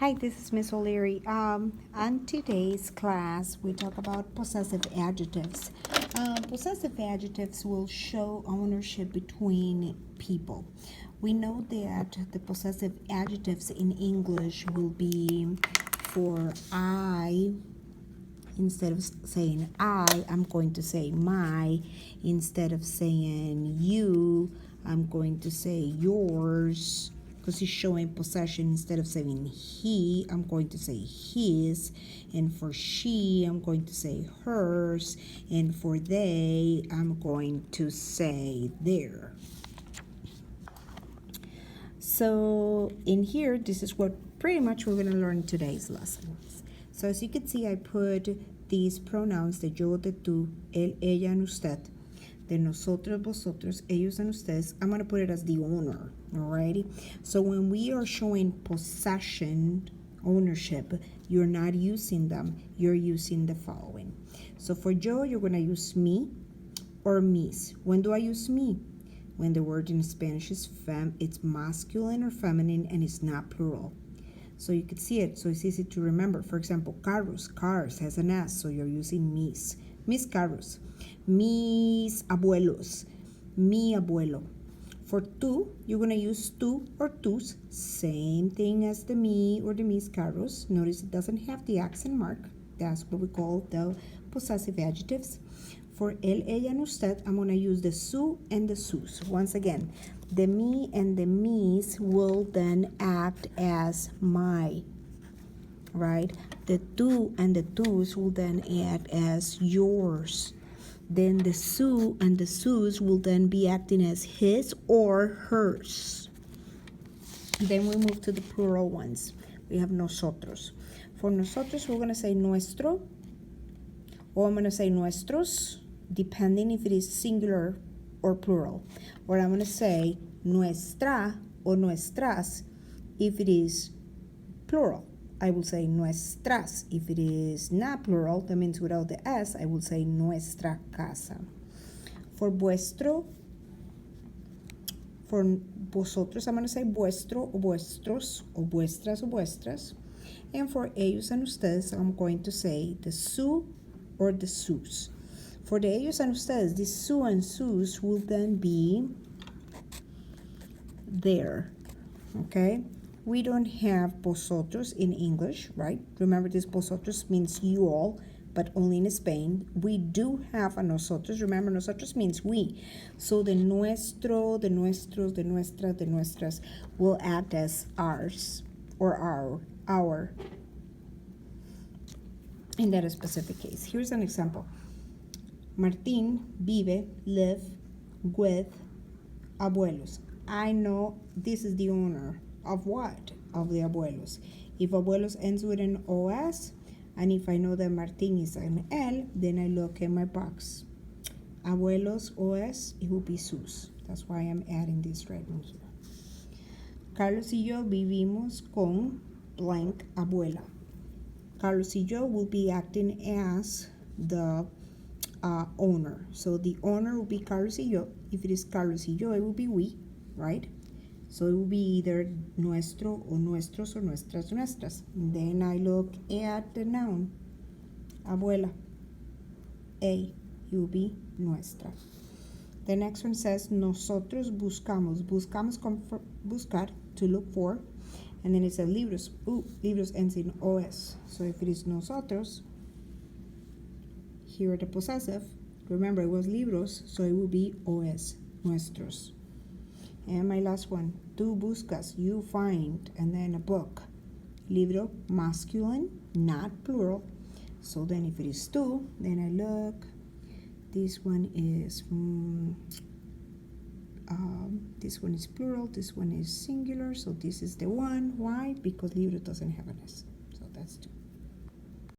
Hi, this is Miss O'Leary. On today's class, we talk about possessive adjectives. Possessive adjectives will show ownership between people. We know that the possessive adjectives in English will be for I. Instead of saying I'm going to say my. Instead of saying you, I'm going to say yours. Because he's showing possession, instead of saying he, I'm going to say his. And for she, I'm going to say hers. And for they, I'm going to say their. So in here, this is what pretty much we're going to learn in today's lesson. So as you can see, I put these pronouns de yo, de tú, él, ella, and usted, de nosotros, vosotros, ellos, and ustedes. I'm going to put it as the owner, alrighty? So when we are showing possession, ownership, you're not using them, you're using the following. So for yo, you're going to use me or mis. When do I use me? When the word in Spanish is it's masculine or feminine and it's not plural. So you can see it, so it's easy to remember. For example, carros, cars has an S, so you're using mis. Mis carros, mis abuelos, mi abuelo. For tú, you're going to use tú or tus, same thing as the mi or the mis carros. Notice it doesn't have the accent mark. That's what we call the possessive adjectives. For él, ella, and usted, I'm going to use the su and the sus. Once again, the me and the mis will then act as my, right? The tú and the tus will then act as yours. Then the su and the sus will then be acting as his or hers. Then we move to the plural ones. We have nosotros. For nosotros, we're going to say nuestro, or I'm going to say nuestros, depending if it is singular or plural. Or I'm going to say nuestra or nuestras if it is plural. I will say nuestras. If it is not plural, that means without the S, I will say nuestra casa. For vuestro, for vosotros, I'm going to say vuestro o vuestros o vuestras o vuestras. And for ellos and ustedes, I'm going to say the su or the sus. For the ellos and ustedes, the su and sus will then be there, okay? We don't have vosotros in English, right? Remember, this vosotros means you all, but only in Spain. We do have a nosotros. Remember, nosotros means we. So the nuestro, the nuestros, the nuestra, the nuestras will act as ours or our in that specific case. Here's an example. Martín vive, live with abuelos. I know this is the owner of what? Of the abuelos. If abuelos ends with an OS, and if I know that Martín is an L, then I look at my box. Abuelos OS, it will be sus. That's why I'm adding this right in here. Carlos y yo vivimos con blank abuela. Carlos y yo will be acting as the owner. So the owner will be Carlos y yo. If it is Carlos y yo, it will be we, right? So it will be either nuestro or nuestros or nuestras nuestras. Then I look at the noun, abuela. A, it will be nuestra. The next one says nosotros buscamos. Buscamos, buscar, to look for. And then it says libros. Libros ends in OS. So if it is nosotros, here the possessive, remember it was libros, so it will be OS, nuestros. And my last one, tú buscas, you find, and then a book. Libro, masculine, not plural. So then if it is tú, then I look. This one is plural, this one is singular, so this is the one. Why? Because libro doesn't have an S. So that's two.